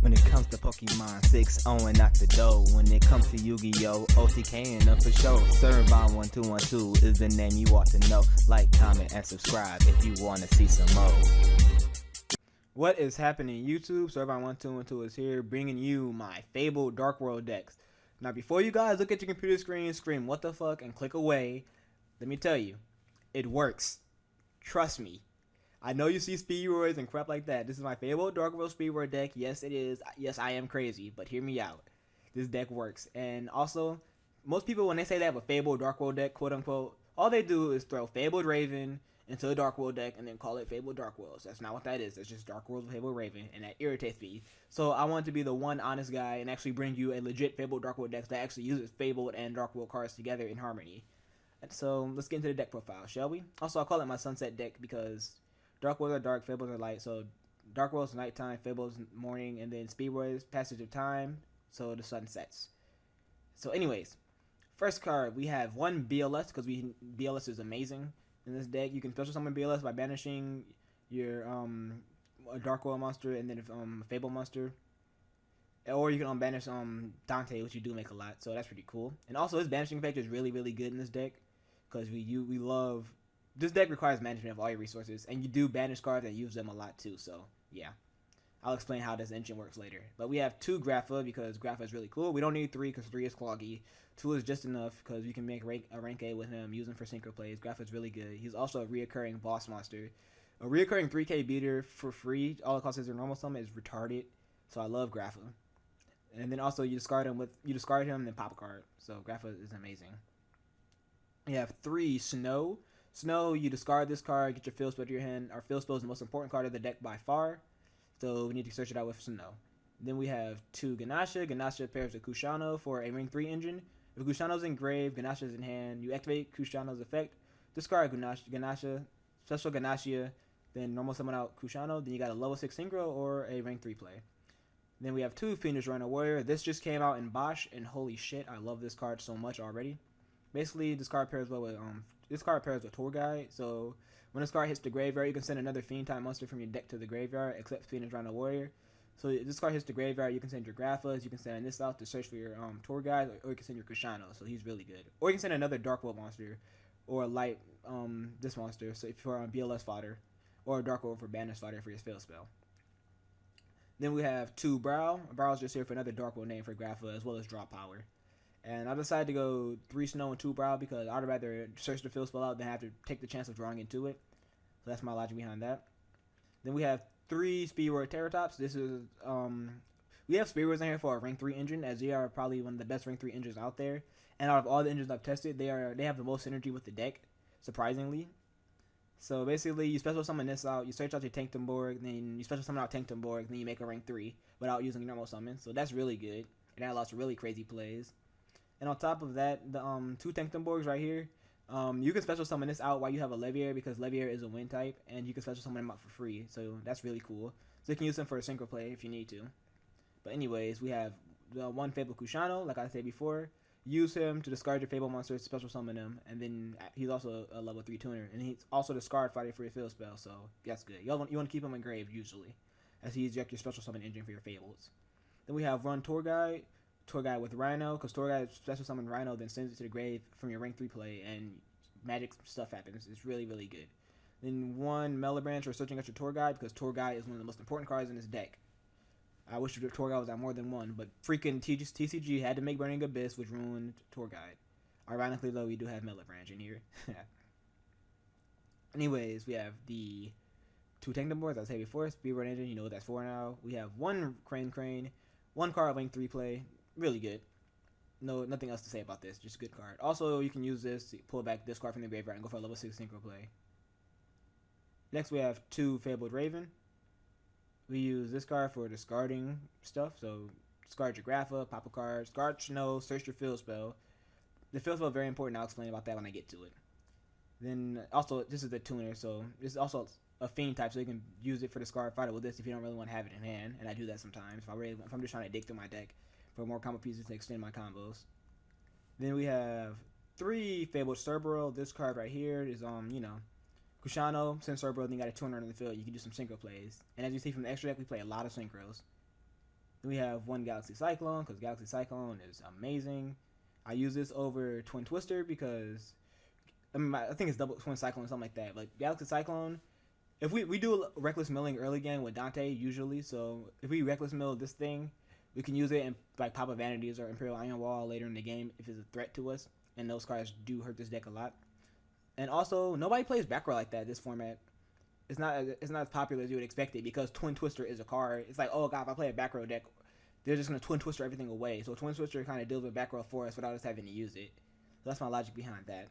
When it comes to Pokemon, 6-0 and out the door. When it comes to Yu-Gi-Oh, OTK and up for show. Survivor 1212 is the name you ought to know. Like, comment, and subscribe if you want to see some more. What is happening, YouTube? Survivor 1212 is here, bringing you my Fabled Darkworld decks. Now, before you guys look at your computer screen and scream, what the fuck, and click away, let me tell you, it works. Trust me. I know you see Speedroids and crap like that. This is my Fabled Darkworld Speedroid deck. Yes, it is. Yes, I am crazy, but hear me out. This deck works. And also, most people, when they say they have a Fabled Darkworld deck, quote unquote, all they do is throw Fabled Raven into a Darkworld deck and then call it Fabled Darkworlds. That's not what that is. It's just Darkworlds with Fabled Raven, and that irritates me. So I want to be the one honest guy and actually bring you a legit Fabled Darkworld deck that actually uses Fabled and Darkworld cards together in harmony. And so let's get into the deck profile, shall we? Also, I call it my sunset deck because Darkworlds are dark, Fables are light. So Darkworlds nighttime, Fables morning, and then Speedroids passage of time, so the sun sets. So anyways, first card, we have one BLS, because BLS is amazing in this deck. You can special summon BLS by banishing your a Darkworld monster and then a Fable monster. Or you can unbanish Dante, which you do make a lot, so that's pretty cool. And also his banishing effect is really, really good in this deck, because we love. This deck requires management of all your resources, and you do banish cards and use them a lot too, so yeah. I'll explain how this engine works later. But we have 2 Grapha, because Grapha is really cool. We don't need 3, because 3 is cloggy. 2 is just enough, because you can make a rank A with him, use him for synchro plays. Grapha is really good. He's also a reoccurring boss monster. A reoccurring 3k beater for free. All it costs is a normal summon is retarded, so I love Grapha. And then also you discard him and then pop a card. So Grapha is amazing. We have 3 Snow. Snow, you discard this card, get your field spell to your hand. Our field spell is the most important card of the deck by far, so we need to search it out with Snow. Then we have 2 Ganasha. Ganasha pairs with Kushano for a Ring 3 engine. If Kushano's in grave, Ganasha's in hand, you activate Kushano's effect, discard Ganasha, special Ganasha, then normal summon out Kushano, then you got a level 6 synchro or a Ring 3 play. Then we have 2 Fiendish Rhino Warrior. This just came out in Bosch, and holy shit, I love this card so much already. Basically, this card pairs well with Tour Guide. So when this card hits the graveyard, you can send another Fiend type monster from your deck to the graveyard, except Fiendish Rhino Warrior. So this card hits the graveyard, you can send your Graphas, you can send this out to search for your Tour Guide, or you can send your Kushano. So he's really good. Or you can send another Darkworld monster, or a light this monster, so if you're on BLS fodder, or a Darkworld for banish fodder for your field spell. Then we have 2 Brow. Brow's just here for another Darkworld name for Grapha, as well as draw power. And I decided to go 3 Snow and 2 Brow because I'd rather search the field spell out than have to take the chance of drawing into it. So that's my logic behind that. Then we have 3 Speedroid Terratops. This is we have Speedroids in here for a Ring 3 engine, as they are probably one of the best Ring 3 engines out there. And out of all the engines I've tested, they have the most synergy with the deck, surprisingly. So basically, you special summon this out, you search out your Tanktonborg, then you special summon out Tanktonborg, then you make a Ring 3 without using your normal summon. So that's really good, and that allows for really crazy plays. And on top of that, the 2 Tanktonborgs right here, you can special summon this out while you have a Leviair, because Leviair is a wind type, and you can special summon them out for free. So that's really cool. So you can use them for a synchro play if you need to. But anyways, we have the 1 Fable Kushano, like I said before. Use him to discard your Fable monsters, special summon him, and then he's also a level 3 tuner, and he's also discard fighter for your field spell, so that's good. You want to keep him engraved usually, as he ejects your special summon engine for your Fables. Then we have Run Tour Guide with Rhino, because Tour Guide special summon Rhino, then sends it to the grave from your Ring 3 play, and magic stuff happens. It's really, really good. Then 1 Mellow Branch for searching out your Tour Guide, because Tour Guide is one of the most important cards in this deck. I wish your Tour Guide was at more than 1, but freaking TCG had to make Burning Abyss, which ruined Tour Guide. Ironically, though, we do have Mellow Branch in here. Anyways, we have the 2 Tanktonborgs, as I said before. Speedrun Engine, you know what that's for now. We have 1 Crane, 1 card Link 3 play. Really good. Nothing else to say about this. Just a good card. Also, you can use this to pull back this card from the graveyard and go for a level 6 synchro play. Next, we have 2 Fabled Raven. We use this card for discarding stuff. So, discard your Grapha, pop a card, discard Snow, search your field spell. The field spell is very important. I'll explain about that when I get to it. Then, also, this is the tuner. So, this is also a Fiend type. So, you can use it for discard fighter with this if you don't really want to have it in hand. And I do that sometimes. If I'm just trying to dig through my deck for more combo pieces to extend my combos. Then we have 3 Fabled Cerberus. This card right here is Kushano, send Cerberus, then you got a 200 in the field. You can do some synchro plays. And as you see from the extra deck, we play a lot of synchros. Then we have one Galaxy Cyclone, because Galaxy Cyclone is amazing. I use this over Twin Twister because, I think it's double Twin Cyclone or something like that. But Galaxy Cyclone, if we do reckless milling early game with Dante usually, so if we reckless mill this thing, we can use it in like Pop of Vanities or Imperial Iron Wall later in the game if it's a threat to us, and those cards do hurt this deck a lot. And also, nobody plays back row like that. This format, it's not as popular as you would expect it because Twin Twister is a card. It's like, oh god, if I play a back row deck, they're just gonna Twin Twister everything away. So Twin Twister kind of deals with back row for us without us having to use it. So that's my logic behind that.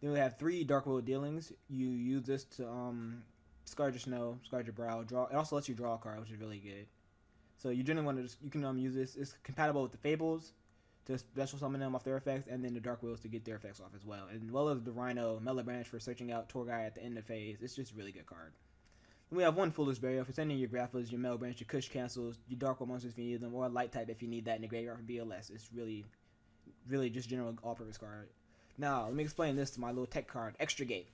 Then we have 3 Darkworld dealings. You use this to Scarred Your Snow, Scarred Your Brow, draw. It also lets you draw a card, which is really good. So you generally want to just, you can use this. It's compatible with the Fables to special summon them off their effects, and then the Darkworlds to get their effects off as well. And as well as the Rhino, Mellow Branch for searching out Torgai at the end of phase. It's just a really good card. Then we have one Foolish Burial for sending your Graffas, your Mellow Branch, your Kush cancels, your Darkworld monsters if you need them, or a Light type if you need that in the graveyard for BLS. It's really just general all-purpose card. Now, let me explain this to my little tech card, Extra Gate.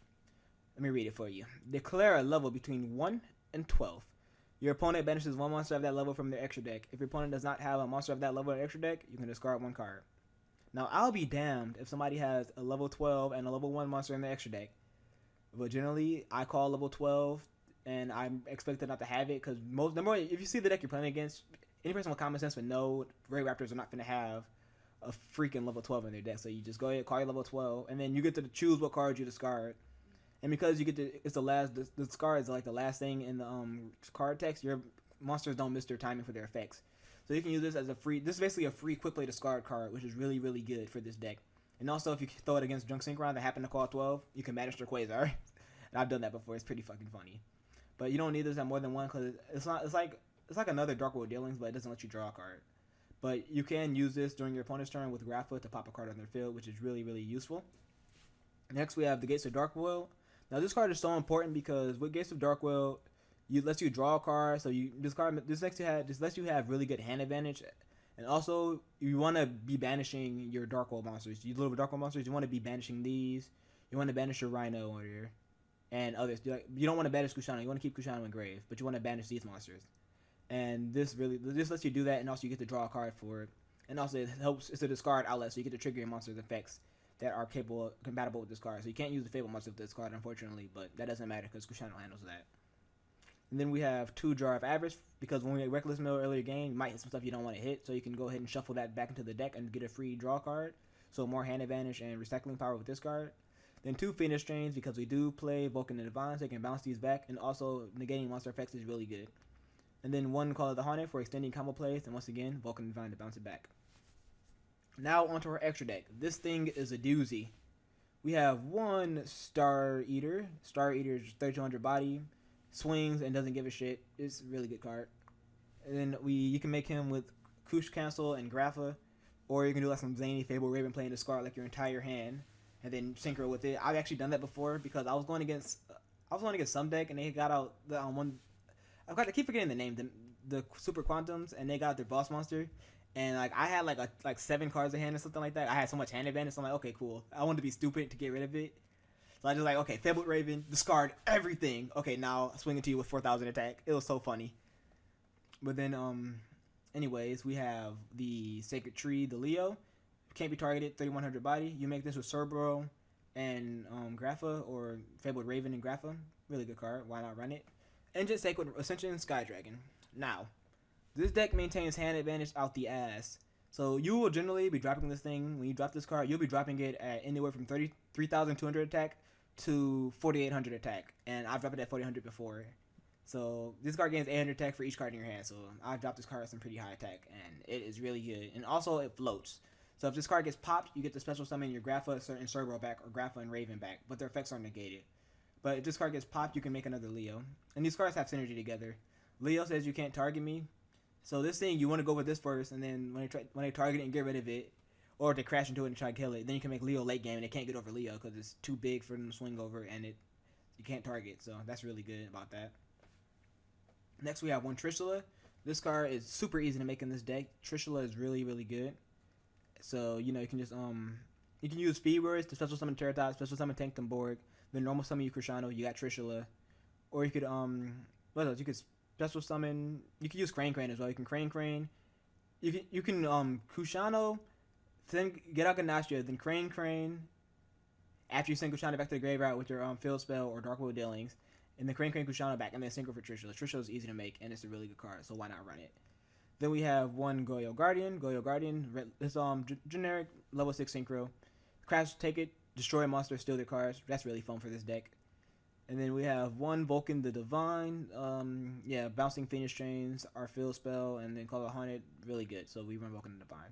Let me read it for you. Declare a level between 1 and 12. Your opponent banishes one monster of that level from their extra deck. If your opponent does not have a monster of that level in their extra deck, you can discard 1 card. Now, I'll be damned if somebody has a level 12 and a level 1 monster in their extra deck. But generally, I call level 12, and I'm expected not to have it, because if you see the deck you're playing against, any person with common sense would know Ray Raptors are not going to have a freaking level 12 in their deck. So you just go ahead, call your level 12, and then you get to choose what card you discard. And because you get to, it's the last, the discard is like the last thing in the card text, your monsters don't miss their timing for their effects. So you can use this as a free, this is basically a free quick play discard card, which is really, really good for this deck. And also, if you throw it against Junk Synchron that happen to call 12, you can banish their Quasar. And I've done that before, it's pretty fucking funny. But you don't need this at more than 1, because it's like another Darkworld Dealings, but it doesn't let you draw a card. But you can use this during your opponent's turn with Grapha to pop a card on their field, which is really, really useful. Next, we have the Gates of Darkworld. Now, this card is so important because with Gates of Darkworld, it lets you draw a card. So this lets you have really good hand advantage, and also you want to be banishing your Darkworld monsters. You little Darkworld monsters, you want to be banishing these. You want to banish your Rhino or and others. You don't want to banish Kushano. You want to keep Kushano in grave, but you want to banish these monsters. And this lets you do that, and also you get to draw a card for it. And also it helps. It's a discard outlet, so you get to trigger your monster's effects that are compatible with this card. So you can't use the Fable monster with this card, unfortunately, but that doesn't matter because Kushano handles that. And then we have 2 Jar of Avarice, because when we reckless mill earlier game, you might hit some stuff you don't want to hit, so you can go ahead and shuffle that back into the deck and get a free draw card. So more hand advantage and recycling power with this card. Then 2 Phoenix Strains, because we do play Vulcan and Divine, so you can bounce these back, and also negating monster effects is really good. And then 1 Call of the Haunted for extending combo plays, and once again, Vulcan and Divine to bounce it back. Now onto our extra deck. This thing is a doozy. We have 1 Star Eater. Star Eater is 3200 body, swings and doesn't give a shit. It's a really good card. And then you can make him with Kush Cancel and Grapha, or you can do like some zany Fable Raven play and discard like your entire hand, and then synchro with it. I've actually done that before because I was going against some deck, and they got out the one. I keep forgetting the name, the Super Quantums, and they got their boss monster. And like I had like 7 cards in hand or something like that. I had so much hand advantage, so I'm like, okay, cool. I wanted to be stupid to get rid of it. So I just like, okay, Fabled Raven, discard everything. Okay, now swing into you with 4,000 attack. It was so funny. But then, anyways, we have the Sacred Tree, the Leo. Can't be targeted, 3100 body. You make this with Cerbero and Grapha, or Fabled Raven and Grapha. Really good card. Why not run it? Engine Sacred Ascension, Sky Dragon. Now, this deck maintains hand advantage out the ass. So you will generally be dropping this thing. When you drop this card, you'll be dropping it at anywhere from 3,200 attack to 4,800 attack. And I've dropped it at 4,800 before. So this card gains 800 attack for each card in your hand. So I've dropped this card at some pretty high attack, and it is really good. And also it floats. So if this card gets popped, you get to special summon your Grapha and Cerbero back, or Grapha and Raven back, but their effects are negated. But if this card gets popped, you can make another Leo. And these cards have synergy together. Leo says you can't target me. So this thing, you want to go with this first, and then when they target it and get rid of it, or they crash into it and try to kill it, then you can make Leo late game, and they can't get over Leo because it's too big for them to swing over, and you can't target. So that's really good about that. Next, we have 1 Trishula. This card is super easy to make in this deck. Trishula is really, really good. So, you know, you can just you can use speed words to special summon Terratop, special summon Tankton Borg, then normal summon you Krishano. You got Trishula, or you could what else? You could special summon. You can use Crane as well. You can Crane. You can Kushano, then get out Ganasha, then Crane. After you send Kushano back to the graveyard with your field spell or Darkwood dealings, and then Crane Kushano back, and then synchro for Trishula. Trishula is easy to make, and it's a really good card, so why not run it? Then we have one Goyo Guardian. It's generic level 6 synchro. Crash, take it, destroy monsters, steal their cards. That's really fun for this deck. And then we have one Vulcan the Divine. Bouncing Phoenix Chains, our field spell, and then Call it Haunted. Really good. So we run Vulcan the Divine.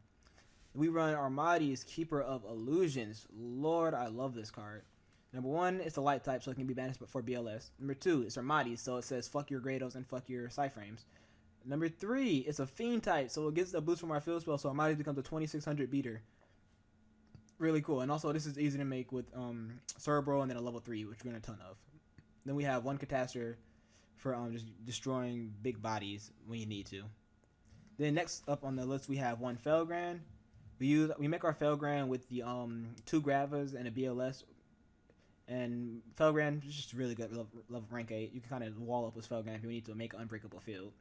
We run Armadi's Keeper of Illusions. Lord, I love this card. Number 1, it's a light type, so it can be banished for BLS. Number 2, it's Armadi's, so it says fuck your Gyarados and fuck your Psyframes. Number 3, it's a Fiend type, so it gets a boost from our field spell, so Armadi's becomes a 2600 beater. Really cool. And also, this is easy to make with Cerebro and then a level 3, which we're going to ton of. Then we have one Catastor for just destroying big bodies when you need to. Then next up on the list, we have one Felgrand. We make our Felgrand with the 2 Gravas and a BLS. And Felgrand is just really good, level rank 8. You can kind of wall up with Felgrand if you need to make an unbreakable field.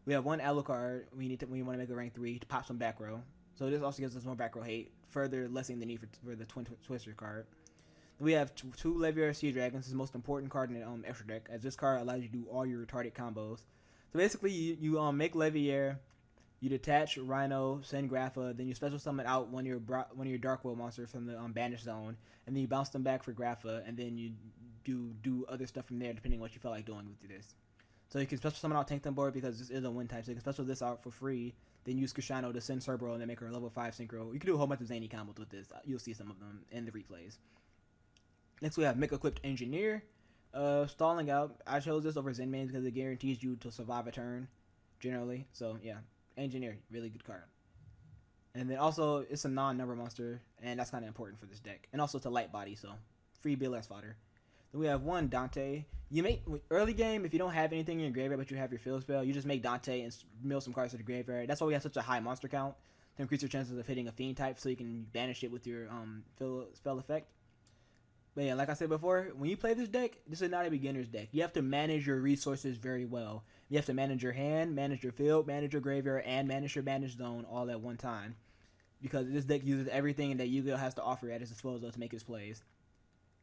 We have one Alucard. We want to make a rank 3 to pop some back row. So this also gives us more back row hate, further lessening the need for the Twin Twister card. We have two Leviair Sea Dragons. This is the most important card in the extra deck, as this card allows you to do all your retarded combos. So basically, you make Leviair, you detach Rhino, send Grapha, then you special summon out one of your Darkworld monsters from the banish zone, and then you bounce them back for Grapha, and then you do other stuff from there depending on what you feel like doing with this. So you can special summon out Tank Them Board because this is a win type, so you can special this out for free, then use Kushano to send Cerebro and then make her a level 5 synchro. You can do a whole bunch of zany combos with this. You'll see some of them in the replays. Next we have Mech Equipped Engineer. Stalling out. I chose this over Zen Mains because it guarantees you to survive a turn, generally. So yeah, Engineer, really good card. And then also it's a non-number monster, and that's kind of important for this deck. And also it's a light body, so free BLS fodder. Then we have one Dante. You make early game if you don't have anything in your graveyard but you have your field spell, you just make Dante and mill some cards to the graveyard. That's why we have such a high monster count to increase your chances of hitting a Fiend type, so you can banish it with your spell effect. But yeah, like I said before, when you play this deck, this is not a beginner's deck. You have to manage your resources very well. You have to manage your hand, manage your field, manage your graveyard, and manage your banish zone all at one time. Because this deck uses everything that Yu-Gi-Oh! Has to offer at its disposal to make its plays.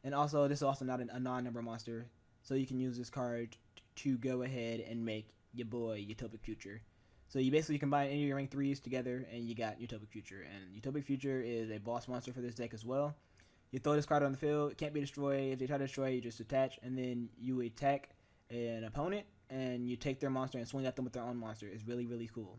And also, this is also not a non-number monster, so you can use this card to go ahead and make your boy Utopic Future. So you basically combine any of your rank 3s together, and you got Utopic Future. And Utopic Future is a boss monster for this deck as well. You throw this card on the field, it can't be destroyed. If they try to destroy it, you just attach, and then you attack an opponent, and you take their monster and swing at them with their own monster. It's really, really cool.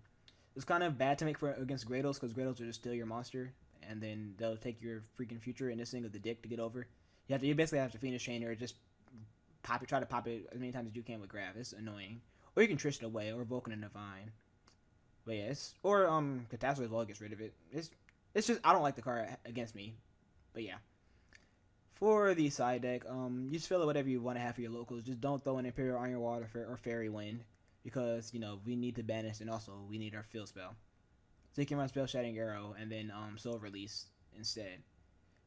It's kind of bad to make against Gyarados, because Gyarados will just steal your monster, and then they'll take your freaking future and this thing of the dick to get over. You basically have to Phoenix Chain or just try to pop it as many times as you can with Grav. It's annoying. Or you can Trish it away, or Vulcan and Divine. But yeah, Catastrophe as well gets rid of it. It's just, I don't like the card against me. But yeah. For the side deck, you just fill it whatever you want to have for your locals. Just don't throw an Imperial Iron Water or Fairy Wind, because, we need to banish, and also we need our field spell. So you can run Spell Shattering Arrow and then Soul Release instead.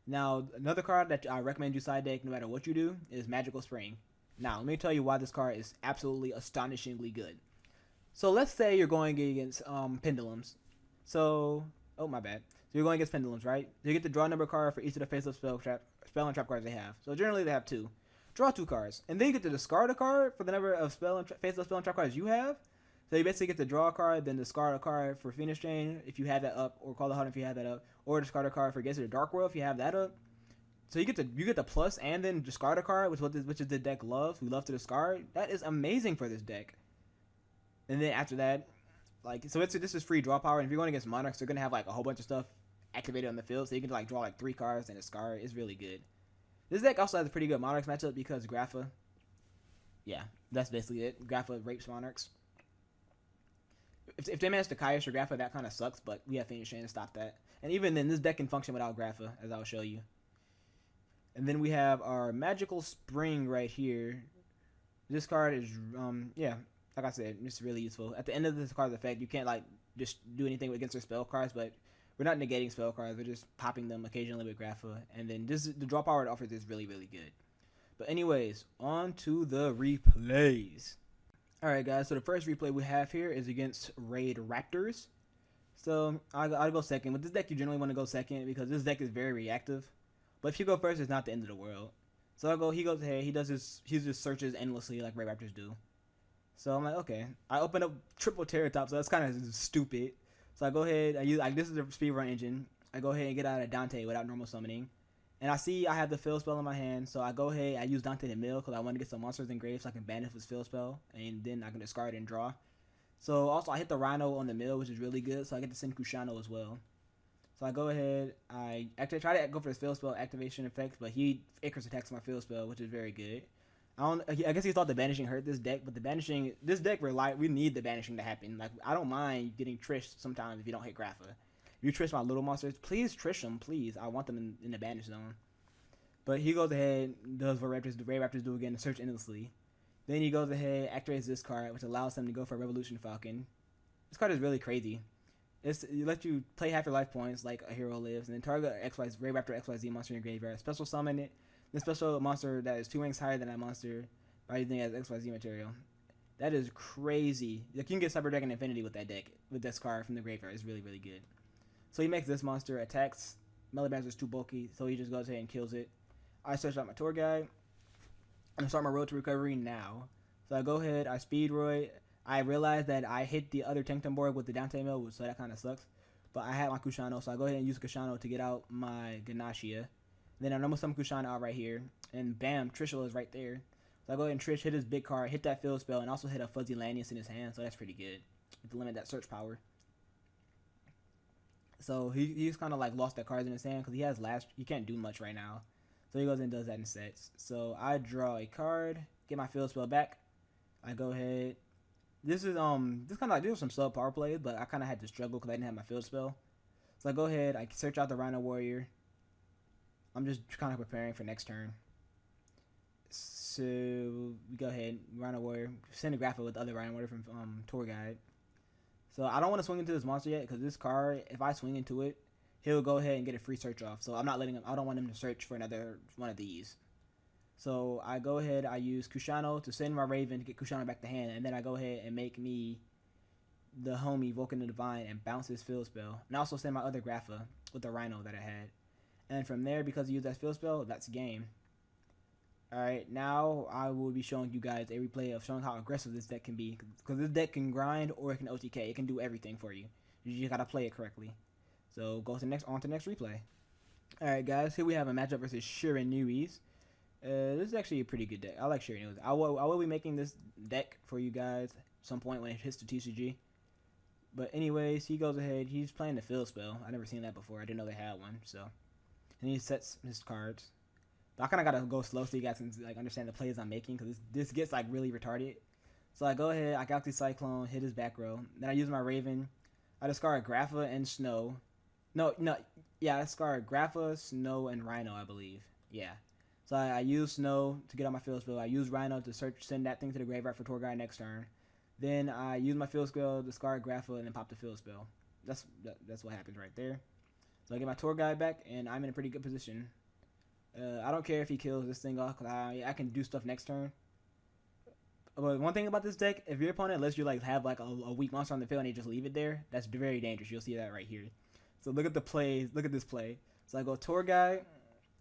Now, another card that I recommend you side deck no matter what you do is Magical Spring. Now, let me tell you why this card is absolutely astonishingly good. So let's say you're going against Pendulums. Oh my bad. So you're going against Pendulums, right? You get to draw a number card for each of the face-up spell and trap cards they have. So generally they have 2. Draw 2 cards, and then you get to discard a card for the number of face-up spell and trap cards you have. So you basically get to draw a card, then discard a card for Phoenix Chain if you have that up, or Call the Heart if you have that up, or discard a card for Gates of the Darkworld if you have that up. So you get the plus and then discard a card, which is the deck loves. We love to discard. That is amazing for this deck. And then after that, this is free draw power. And if you're going against Monarchs, they're gonna have a whole bunch of stuff activated on the field, so you can draw 3 cards and discard. It's really good. This deck also has a pretty good Monarchs matchup because Grapha. Yeah, that's basically it. Grapha rapes Monarchs. If they manage to Kaios or Grapha, that kind of sucks, but we have Phoenix Chain to stop that. And even then, this deck can function without Grapha, as I'll show you. And then we have our Magical Spring right here. This card is, like I said, it's really useful. At the end of this card's effect, you can't just do anything against their spell cards, but we're not negating spell cards. We're just popping them occasionally with Grapha. And then the draw power it offers is really, really good. But anyways, on to the replays. Alright guys, so the first replay we have here is against Raid Raptors. So I'll go second. With this deck you generally want to go second because this deck is very reactive. But if you go first, it's not the end of the world. So he goes ahead, he just searches endlessly like Raid Raptors do. So I'm like, okay. I open up triple Terratop, so that's kind of stupid. So I go ahead, this is the speedrun engine. I go ahead and get out of Dante without normal summoning. And I see I have the fill spell in my hand, so I go ahead, I use Dante in the middle because I want to get some monsters engraved so I can banish with fill spell, and then I can discard and draw. So also I hit the Rhino on the middle, which is really good, so I get to send Kushano as well. So I go ahead, I actually try to go for his fill spell activation effect, but he Icarus attacks my fill spell, which is very good. I guess he thought the banishing hurt this deck, but this deck we need the banishing to happen. Like, I don't mind getting trished sometimes if you don't hit Grapha. You trish my little monsters, please trish them, please. I want them in the banish zone. But he goes ahead, does what the Raid Raptors do again, to search endlessly. Then he goes ahead, activates this card, which allows him to go for Revolution Falcon. This card is really crazy. It lets you play half your life points like a hero lives, and then target Raid Raptor XYZ monster in your graveyard. Special summon it, then special monster that is 2 ranks higher than that monster by using it as XYZ material. That is crazy. Like, you can get Cyber Dragon Infinity with that deck, with this card from the graveyard. It's really, really good. So he makes this monster, attacks. Melee Bouncer is too bulky, so he just goes ahead and kills it. I search out my tour guide. I'm gonna start my road to recovery now. So I go ahead, I speed roid. I realize that I hit the other Tankton board with the Dante mill, so that kind of sucks. But I had my Kushano, so I go ahead and use Kushano to get out my Ganashia. Then I normal summon Kushano out right here, and bam, Trishul is right there. So I go ahead and Trish, hit his big card, hit that field spell, and also hit a Fuzzy Lanius in his hand, so that's pretty good to limit that search power. So he's kind of like lost that cards in his hand because he can't do much right now. So he goes and does that in sets. So I draw a card, get my field spell back. I go ahead. This kind of like, these are some sub power plays, but I kind of had to struggle because I didn't have my field spell. So I go ahead, I search out the Rhino Warrior. I'm just kind of preparing for next turn. So we go ahead, Rhino Warrior, send a graphic with the other Rhino Warrior from Tour Guide. So I don't want to swing into this monster yet because this card, if I swing into it, he'll go ahead and get a free search off. So I'm not letting him. I don't want him to search for another one of these. So I go ahead. I use Kushano to send my Raven to get Kushano back to hand, and then I go ahead and make me the homie Vulcan the Divine and bounce his field spell, and also send my other Grapha with the Rhino that I had. And from there, because you use that field spell, that's game. Alright, now I will be showing you guys a replay of showing how aggressive this deck can be. Because this deck can grind or it can OTK. It can do everything for you. You just gotta play it correctly. So go to the next replay. Alright guys, here we have a matchup versus Shiranui's. This is actually a pretty good deck. I like Shiranui's. I will be making this deck for you guys at some point when it hits the TCG. But anyways, he goes ahead. He's playing the field spell. I never seen that before. I didn't know they had one. So, and he sets his cards. But I kind of gotta go slow so you guys can like understand the plays I'm making because this gets like really retarded. So I go ahead, I Galaxy Cyclone, hit his back row. Then I use my Raven. I discard Grapha and Snow. Yeah, I discard Grapha, Snow, and Rhino, I believe. Yeah. So I use Snow to get on my field spell. I use Rhino to send that thing to the graveyard for Tour Guide next turn. Then I use my field spell, discard Grapha, and then pop the field spell. That's what happens right there. So I get my Tour Guide back, and I'm in a pretty good position. I don't care if he kills this thing off, because I can do stuff next turn. But one thing about this deck, if your opponent lets you like have like a weak monster on the field and they just leave it there, that's very dangerous. You'll see that right here. So look at the plays. Look at this play. So I go Tour Guide.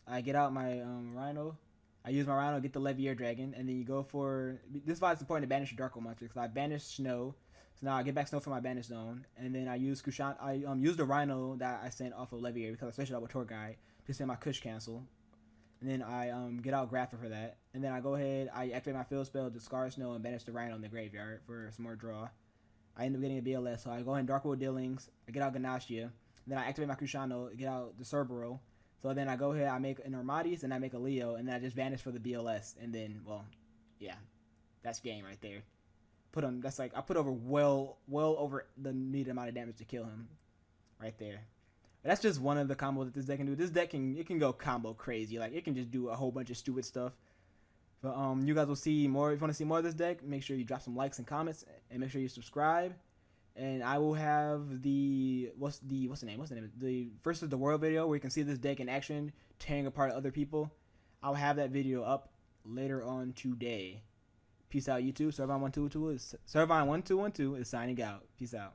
I get out my Rhino. I use my Rhino, get the Levier Dragon, and then you go for... This is why it's important to banish your Darkworld monster, because I banish Snow. So now I get back Snow from my banish zone, and then I use Kushan. I use the Rhino that I sent off of Levier, because I switched it out with Tour Guide to send my Kush cancel. And then I get out Grapha for that. And then I go ahead, I activate my field spell, discard Snow, and banish the Rhino in the graveyard for some more draw. I end up getting a BLS, so I go ahead and Darkworld Dealings, I get out Ganashia, then I activate my Kushano, get out the Cerbero. So then I go ahead, I make an Armadis, and I make a Leo, and then I just vanish for the BLS, and then, well, yeah, that's game right there. That's like, I put over well over the needed amount of damage to kill him, right there. But that's just one of the combos that this deck can do. This deck can go combo crazy, like it can just do a whole bunch of stupid stuff. But you guys will see more. If you want to see more of this deck, make sure you drop some likes and comments, and make sure you subscribe. And I will have the what's the name? The versus the world video where you can see this deck in action, tearing apart other people. I'll have that video up later on today. Peace. Peace out, YouTube. Servine1212 is signing out. Peace out.